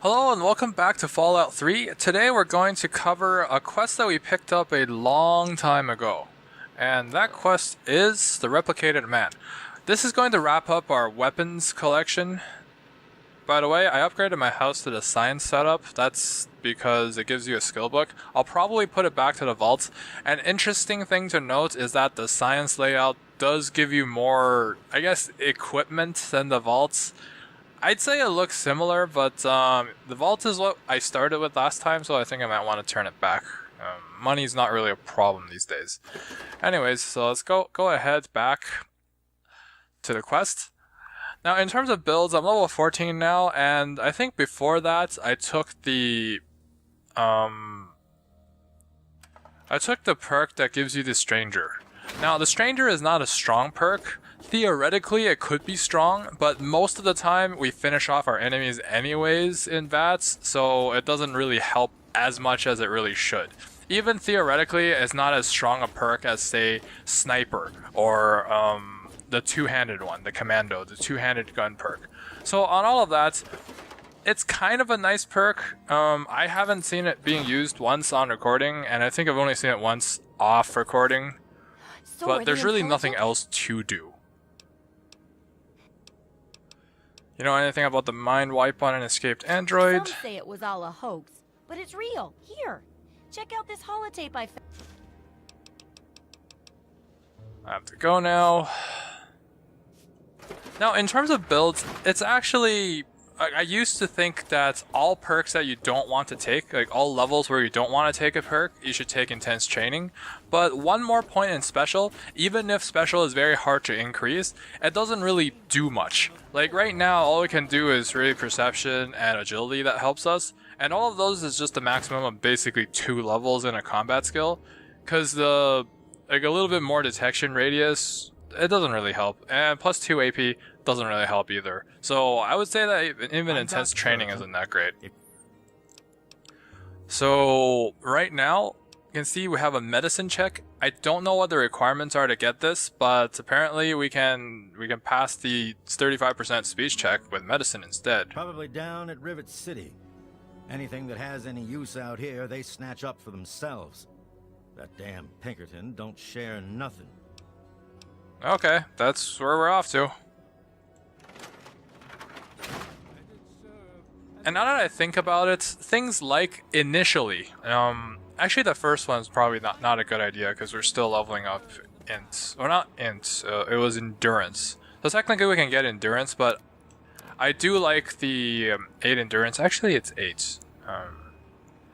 Hello and welcome back to Fallout 3. Today we're going to cover a quest that we picked up a long time ago. And that quest is the Replicated Man. This is going to wrap up our weapons collection. By the way, I upgraded my house to the science setup. That's because it gives you a skill book. I'll probably put it back to the vaults. An interesting thing to note is that the science layout does give you more, I guess, equipment than the vaults. I'd say it looks similar, but the vault is what I started with last time, so I think I might want to turn it back. Money's not really a problem these days. Anyways, so let's go ahead back to the quest. Now, in terms of builds, I'm level 14 now, and I think before that, I took the perk that gives you the Stranger. Now, the Stranger is not a strong perk. Theoretically, it could be strong, but most of the time we finish off our enemies anyways in VATS, so it doesn't really help as much as it really should. Even theoretically, it's not as strong a perk as, say, Sniper, or the two-handed one, the Commando, the two-handed gun perk. So on all of that, it's kind of a nice perk. I haven't seen it being used once on recording, and I think I've only seen it once off recording, but there's really nothing else to do. You know anything about the mind wipe on an escaped android? Some say it was all a hoax, but it's real. Here, check out this holotape I found. I have to go now. Now, in terms of builds, it's actually... I used to think that all perks that you don't want to take, like all levels where you don't want to take a perk, you should take Intense Training. But one more point in Special, even if Special is very hard to increase, it doesn't really do much. Like right now, all we can do is really Perception and Agility that helps us. And all of those is just a maximum of basically 2 levels in a combat skill. Because a little bit more detection radius, it doesn't really help. And plus 2 AP doesn't really help either. So I would say that even Intense Training isn't that great. So right now, you can see we have a medicine check. I don't know what the requirements are to get this, but apparently we can pass the 35% speech check with medicine instead. Probably down at Rivet City. Anything that has any use out here, they snatch up for themselves. That damn Pinkerton don't share nothing. Okay, that's where we're off to. And now that I think about it, things like initially, actually the first one's probably not a good idea because we're still leveling up int, or not int, it was endurance. So technically we can get endurance, but I do like the 8 endurance. Actually it's 8.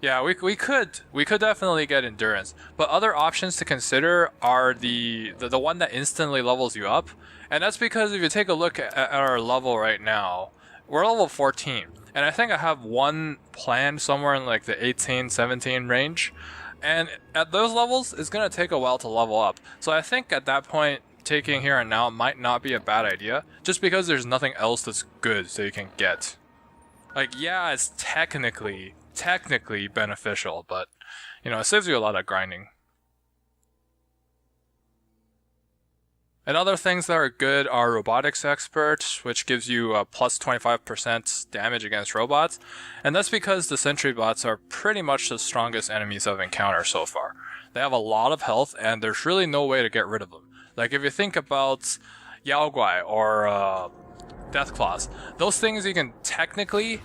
Yeah, we could definitely get endurance, but other options to consider are the one that instantly levels you up, and that's because if you take a look at our level right now, we're level 14, and I think I have one planned somewhere in like the 18, 17 range, and at those levels, it's gonna take a while to level up. So I think at that point, taking here and now might not be a bad idea, just because there's nothing else that's good so you can get. Like, yeah, it's technically beneficial, but you know, it saves you a lot of grinding. And other things that are good are Robotics Expert, which gives you a plus 25% damage against robots, and that's because the sentry bots are pretty much the strongest enemies I've encountered so far. They have a lot of health, and there's really no way to get rid of them. Like if you think about Yao Guai or Death Claws, those things you can technically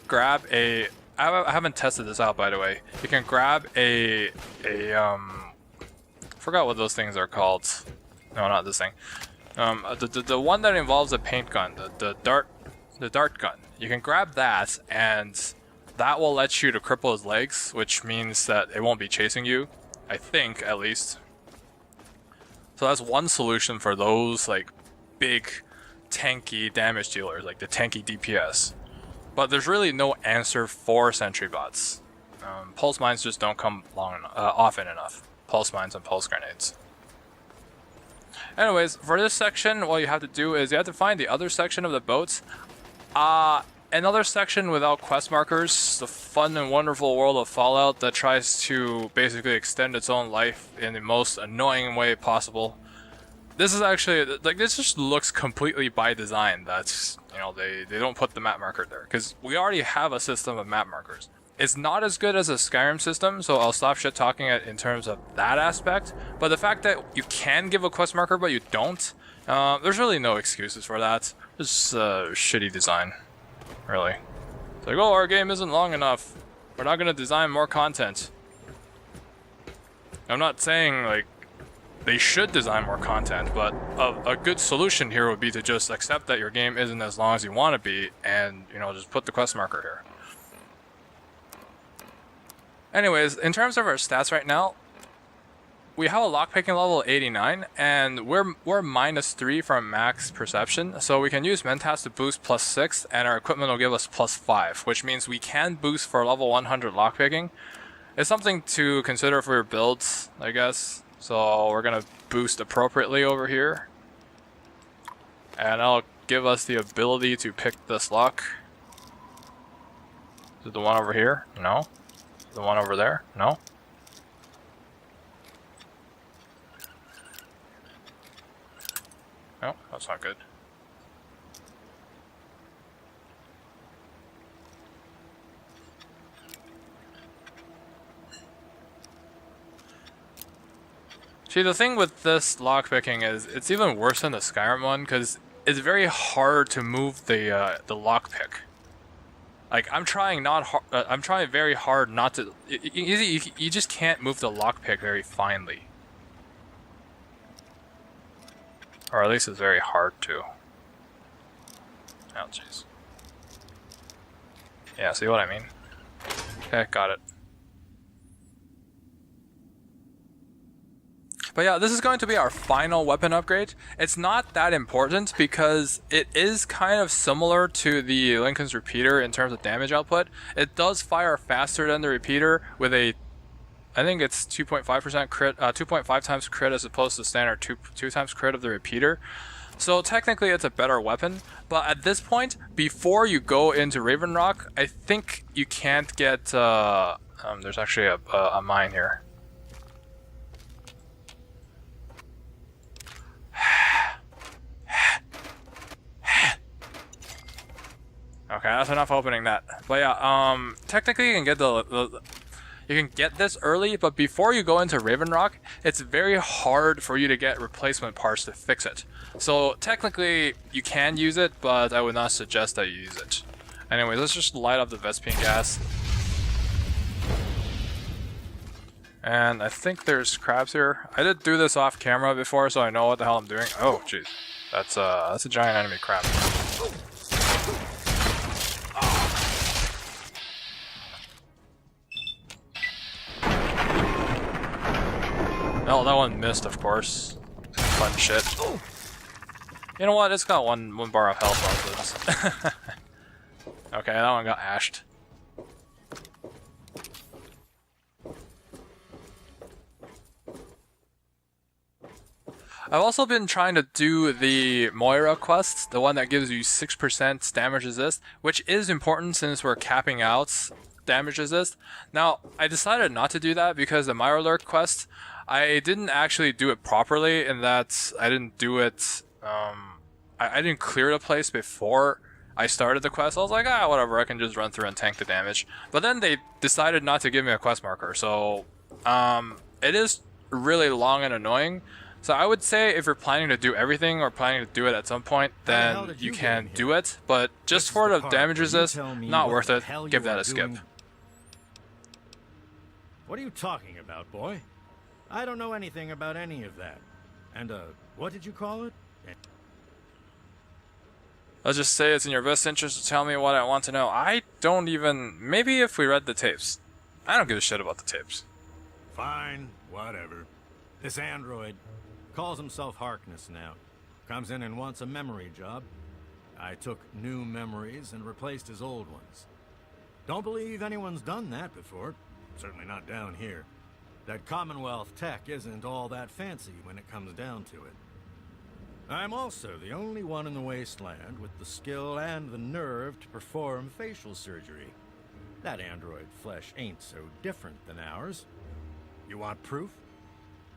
grab a... I haven't tested this out, by the way. You can grab forgot what those things are called. No, not this thing. The one that involves a paint gun, the dart gun. You can grab that, and that will let you to cripple his legs, which means that it won't be chasing you. I think, at least. So that's one solution for those like big, tanky damage dealers, like the tanky DPS. But there's really no answer for sentry bots. Pulse mines just don't come often enough. Pulse mines and pulse grenades. Anyways, for this section, what you have to do is you have to find the other section of the boats. Another section without quest markers, the fun and wonderful world of Fallout that tries to basically extend its own life in the most annoying way possible. this is actually like this just looks completely by design. That's they don't put the map marker there because we already have a system of map markers. It's not as good as a Skyrim system, so I'll stop shit talking it in terms of that aspect. But the fact that you can give a quest marker but you don't, there's really no excuses for that. It's shitty design, really. It's like, oh, our game isn't long enough. We're not gonna design more content. I'm not saying like they should design more content, but a good solution here would be to just accept that your game isn't as long as you want to be, and just put the quest marker here. Anyways, in terms of our stats right now, we have a lockpicking level 89, and we're -3 from max perception, so we can use Mentats to boost +6, and our equipment will give us +5, which means we can boost for level 100 lockpicking. It's something to consider for your builds, I guess. So we're gonna boost appropriately over here, and that'll give us the ability to pick this lock. Is it the one over here? No. The one over there? No. No, that's not good. See, the thing with this lockpicking is it's even worse than the Skyrim one because it's very hard to move the lockpick. Like I'm trying very hard not to. You just can't move the lockpick very finely, or at least it's very hard to. Oh jeez. Yeah, see what I mean? Okay, got it. But yeah, this is going to be our final weapon upgrade. It's not that important because it is kind of similar to the Lincoln's repeater in terms of damage output. It does fire faster than the repeater with a, I think it's 2.5% crit, 2.5 times crit as opposed to standard 2 times crit of the repeater. So technically it's a better weapon, but at this point, before you go into Raven Rock, I think you can't get, there's actually a mine here. Okay, that's enough opening that. But yeah, technically you can get you can get this early, but before you go into Raven Rock, it's very hard for you to get replacement parts to fix it. So technically you can use it, but I would not suggest that you use it. Anyways, let's just light up the Vespine gas. And I think there's crabs here. I did do this off camera before, so I know what the hell I'm doing. Oh, jeez. That's a giant enemy crab. Oh, that one missed, of course. Fun shit. You know what? It's got one bar of health on this. Okay, that one got ashed. I've also been trying to do the Moira quest, the one that gives you 6% damage resist, which is important since we're capping out damage resist. Now, I decided not to do that because the Mirrorlurk quest, I didn't actually do it properly in that I didn't do it, I didn't clear the place before I started the quest. I was like, whatever, I can just run through and tank the damage. But then they decided not to give me a quest marker, so it is really long and annoying. So I would say if you're planning to do everything or planning to do it at some point, then you can do it. But just for the damage resist, not worth it. Give that a skip. What are you talking about, boy? I don't know anything about any of that. And, what did you call it? Let's just say it's in your best interest to tell me what I want to know. I don't even... Maybe if we read the tapes. I don't give a shit about the tapes. Fine, whatever. This android calls himself Harkness now. Comes in and wants a memory job. I took new memories and replaced his old ones. Don't believe anyone's done that before. Certainly not down here. That Commonwealth tech isn't all that fancy when it comes down to it. I'm also the only one in the wasteland with the skill and the nerve to perform facial surgery. That android flesh ain't so different than ours. You want proof?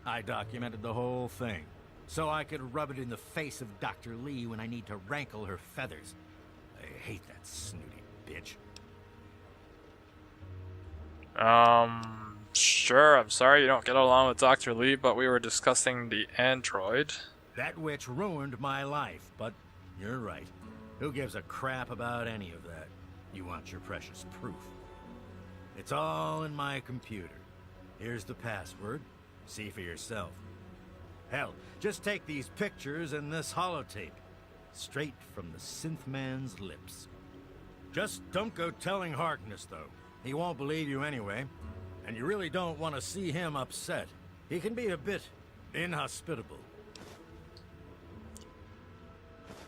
I documented the whole thing. so I could rub it in the face of Dr. Lee when I need to rankle her feathers. I hate that snooty bitch. Sure, I'm sorry you don't get along with Dr. Lee, but we were discussing the android. That witch ruined my life, but you're right. Who gives a crap about any of that? You want your precious proof. It's all in my computer. Here's the password. See for yourself. Hell, just take these pictures and this holotape. Straight from the synth man's lips. Just don't go telling Harkness, though. He won't believe you anyway. And you really don't want to see him upset. He can be a bit inhospitable.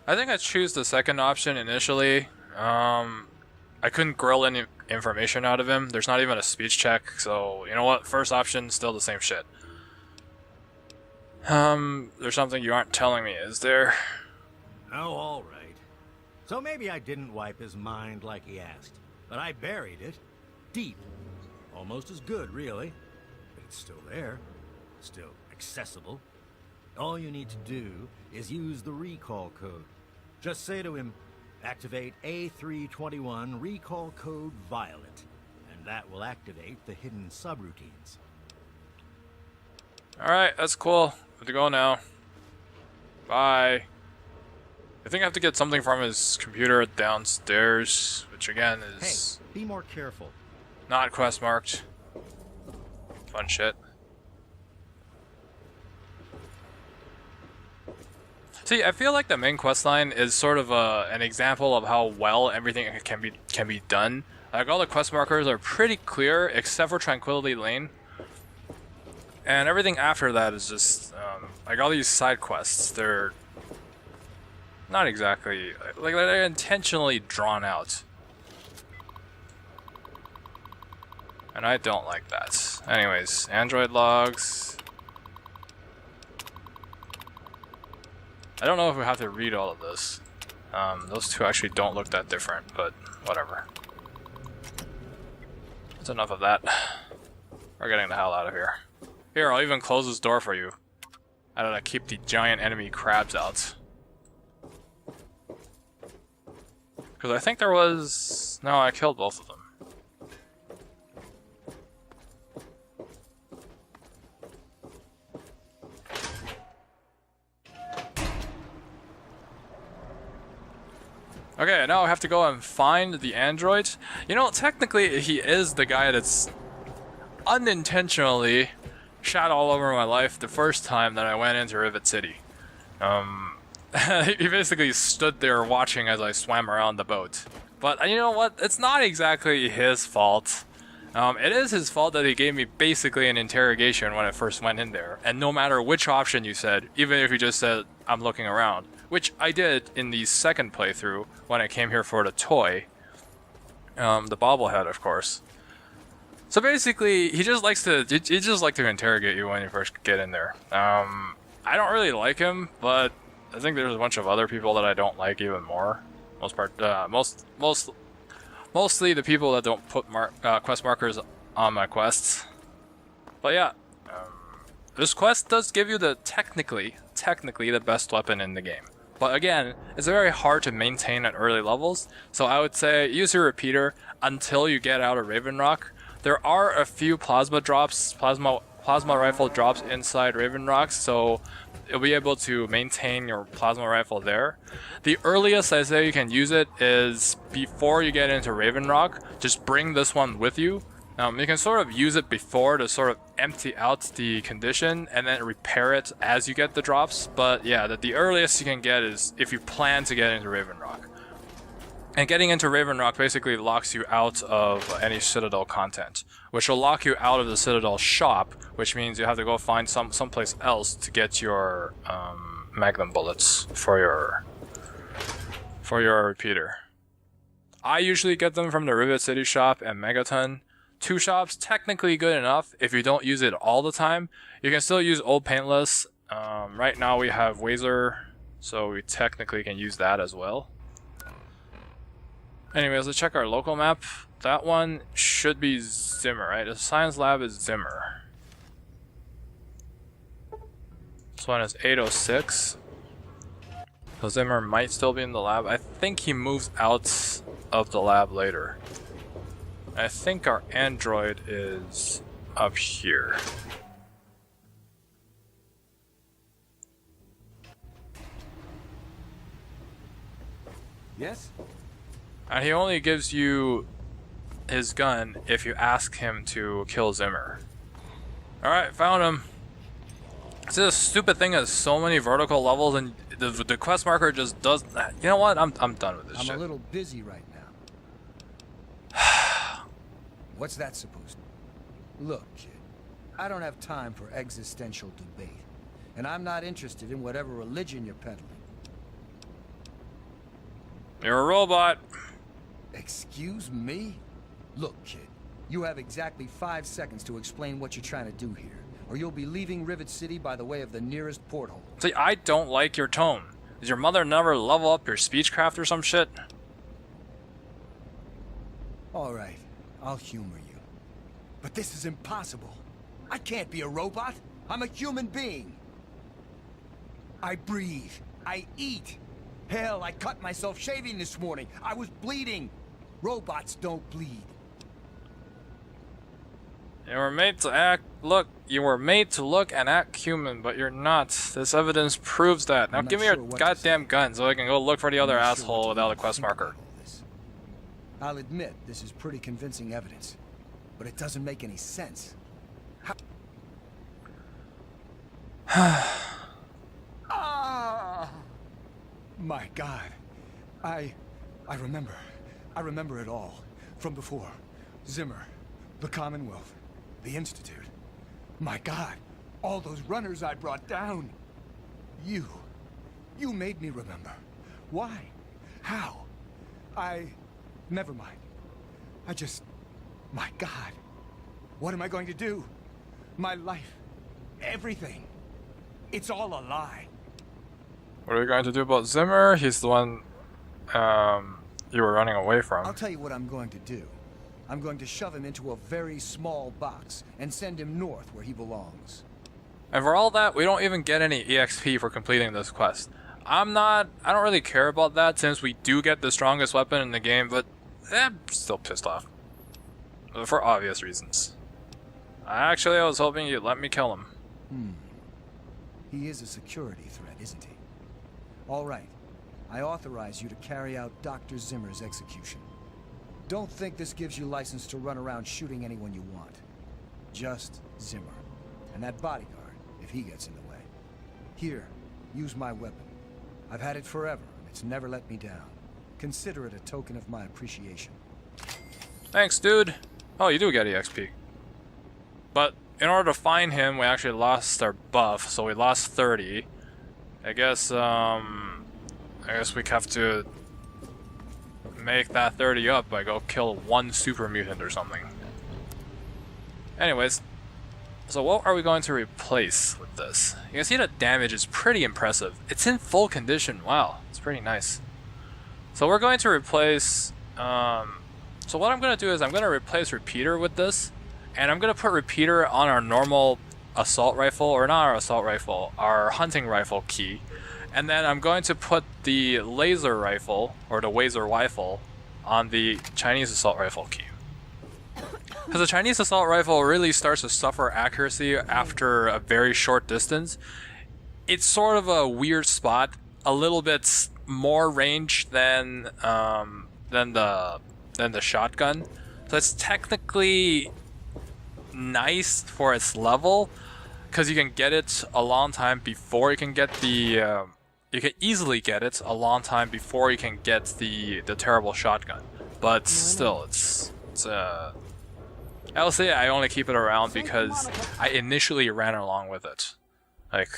I think I choose the second option initially. I couldn't grill any information out of him. There's not even a speech check, so you know what? First option, still the same shit. There's something you aren't telling me, is there? Oh, all right. So maybe I didn't wipe his mind like he asked, but I buried it deep. Almost as good, really. But it's still there. Still accessible. All you need to do is use the recall code. Just say to him, activate A321 recall code Violet, and that will activate the hidden subroutines. Alright, that's cool. Good to go now. Bye. I think I have to get something from his computer downstairs, which again is... Hey, be more careful. Not quest marked. Fun shit. See, I feel like the main quest line is sort of an example of how well everything can be done. Like all the quest markers are pretty clear, except for Tranquility Lane, and everything after that is just like all these side quests. They're not exactly like they're intentionally drawn out. And I don't like that. Anyways, Android logs. I don't know if we have to read all of this. Those two actually don't look that different, but whatever. That's enough of that. We're getting the hell out of here. Here, I'll even close this door for you. I don't know, keep the giant enemy crabs out. Because I think there was... No, I killed both of them. Okay, now I have to go and find the android. You know, technically he is the guy that's unintentionally shot all over my life the first time that I went into Rivet City. He basically stood there watching as I swam around the boat. But you know what? It's not exactly his fault. It is his fault that he gave me basically an interrogation when I first went in there. And no matter which option you said, even if you just said, I'm looking around, which I did in the second playthrough when I came here for the toy. The bobblehead, of course. So basically, he just likes to interrogate you when you first get in there. I don't really like him, but I think there's a bunch of other people that I don't like even more. Mostly the people that don't put quest markers on my quests. But yeah, this quest does give you the technically the best weapon in the game. But again, it's very hard to maintain at early levels, so I would say use your repeater until you get out of Raven Rock. There are a few plasma rifle drops inside Raven Rock, so you'll be able to maintain your plasma rifle there. The earliest I say you can use it is before you get into Raven Rock. Just bring this one with you. You can sort of use it before to sort of empty out the condition and then repair it as you get the drops. But yeah, the earliest you can get is if you plan to get into Raven Rock. And getting into Raven Rock basically locks you out of any Citadel content, which will lock you out of the Citadel shop, which means you have to go find someplace else to get your Magnum bullets for your repeater. I usually get them from the Rivet City shop and Megaton. Two shops, technically good enough if you don't use it all the time. You can still use Old Paintless. Right now we have Wazer, so we technically can use that as well. Anyways, let's check our local map. That one should be Zimmer, right? The science lab is Zimmer. This one is 8:06. So Zimmer might still be in the lab. I think he moves out of the lab later. I think our android is up here. Yes? And he only gives you his gun if you ask him to kill Zimmer. Alright, found him. This stupid thing has so many vertical levels and the quest marker just does that. You know what? I'm done with this shit. I'm a little busy right now. What's that supposed to mean? Look, kid, I don't have time for existential debate. And I'm not interested in whatever religion you're peddling. You're a robot. Excuse me? Look, kid, you have exactly 5 seconds to explain what you're trying to do here, or you'll be leaving Rivet City by the way of the nearest porthole. See, I don't like your tone. Does your mother never level up your speechcraft or some shit? All right, I'll humor you. But this is impossible. I can't be a robot. I'm a human being. I breathe. I eat. Hell, I cut myself shaving this morning. I was bleeding. Robots don't bleed. You were made to look and act human, but you're not. This evidence proves that. Now give me your goddamn gun so I can go look for the other asshole without a quest marker. I'll admit this is pretty convincing evidence, but it doesn't make any sense. Ah! My God. I remember. I remember it all. From before. Zimmer. The Commonwealth. The Institute. My God. All those runners I brought down. You. You made me remember. Why? How? Never mind. My God. What am I going to do? My life. Everything. It's all a lie. What are we going to do about Zimmer? He's the one you were running away from. I'll tell you what I'm going to do. I'm going to shove him into a very small box and send him north where he belongs. And for all that, we don't even get any EXP for completing this quest. I don't really care about that since we do get the strongest weapon in the game, but I'm still pissed off. For obvious reasons. Actually, I was hoping you'd let me kill him. He is a security threat, isn't he? All right. I authorize you to carry out Dr. Zimmer's execution. Don't think this gives you license to run around shooting anyone you want. Just Zimmer. And that bodyguard, if he gets in the way. Here, use my weapon. I've had it forever, and it's never let me down. Consider it a token of my appreciation. Thanks, dude. Oh, you do get EXP. But in order to find him, we actually lost our buff, so we lost 30. I guess we have to make that 30 up by go kill one super mutant or something. Anyways, so what are we going to replace with this? You can see the damage is pretty impressive. It's in full condition. Wow, it's pretty nice. So we're going to replace... so what I'm going to do is I'm going to replace Repeater with this. And I'm going to put Repeater on our normal assault rifle, or not our assault rifle, our hunting rifle key. And then I'm going to put the laser rifle, or the Wazer rifle, on the Chinese assault rifle key. Because the Chinese assault rifle really starts to suffer accuracy after a very short distance. It's sort of a weird spot, a little bit more range than the shotgun. So it's technically nice for its level, because you can get it a long time before you can get the you can easily get it a long time before you can get the terrible shotgun. But still, it's I'll say I only keep it around because I initially ran along with it. Like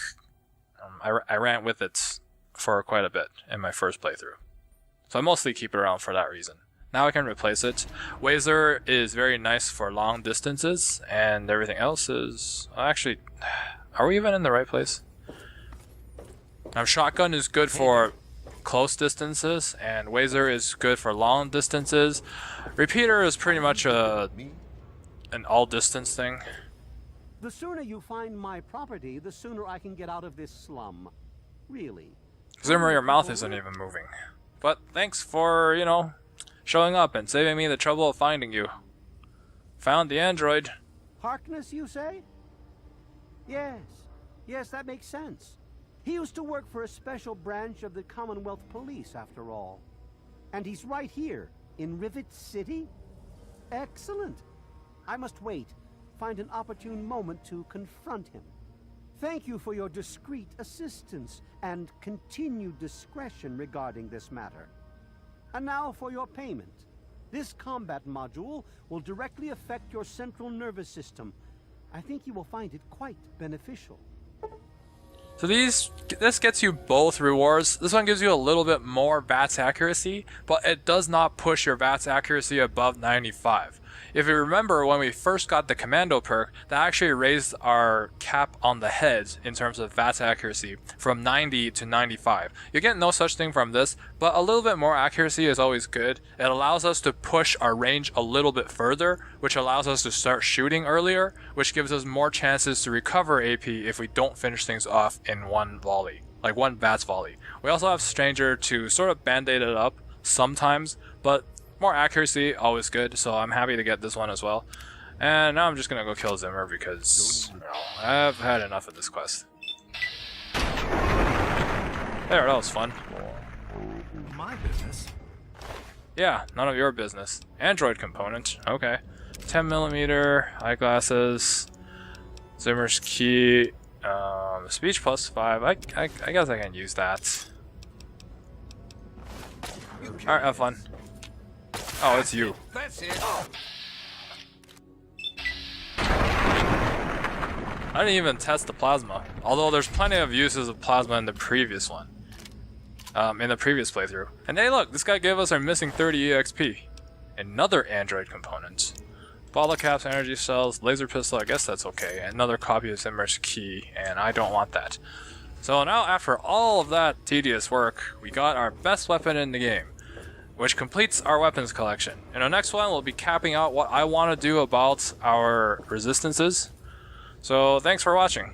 I ran with it for quite a bit in my first playthrough, so I mostly keep it around for that reason. Now I can replace it. Wazer is very nice for long distances, and everything else is... Actually, are we even in the right place? Shotgun is good for close distances, and Wazer is good for long distances. Repeater is pretty much an all-distance thing. The sooner you find my property, the sooner I can get out of this slum. Really. Zimmer, your mouth isn't even moving. But thanks for, you know, showing up and saving me the trouble of finding you. Found the android. Harkness, you say? Yes. Yes, that makes sense. He used to work for a special branch of the Commonwealth Police, after all. And he's right here, in Rivet City? Excellent. I must wait. Find an opportune moment to confront him. Thank you for your discreet assistance and continued discretion regarding this matter. And now for your payment. This combat module will directly affect your central nervous system. I think you will find it quite beneficial. So this gets you both rewards. This one gives you a little bit more VATS accuracy, but it does not push your VATS accuracy above 95. If you remember, when we first got the commando perk, that actually raised our cap on the head in terms of VATS accuracy from 90 to 95. You get no such thing from this, but a little bit more accuracy is always good. It allows us to push our range a little bit further, which allows us to start shooting earlier, which gives us more chances to recover AP if we don't finish things off in one volley, like one VATS volley. We also have Stranger to sort of band-aid it up sometimes, but more accuracy, always good, so I'm happy to get this one as well. And now I'm just gonna go kill Zimmer because, you know, I've had enough of this quest. There, that was fun. My business. Yeah, none of your business. Android component, okay. 10mm, eyeglasses, Zimmer's key, speech plus 5, I guess I can use that. Alright, have fun. Oh, it's you. That's it. I didn't even test the plasma, although there's plenty of uses of plasma in the previous one. In the previous playthrough. And hey look, this guy gave us our missing 30 EXP. Another android component. Bottle caps, energy cells, laser pistol, I guess that's okay. Another copy of Zimmer's key, and I don't want that. So now after all of that tedious work, we got our best weapon in the game, which completes our weapons collection. In the next one, we'll be capping out what I want to do about our resistances. So thanks for watching.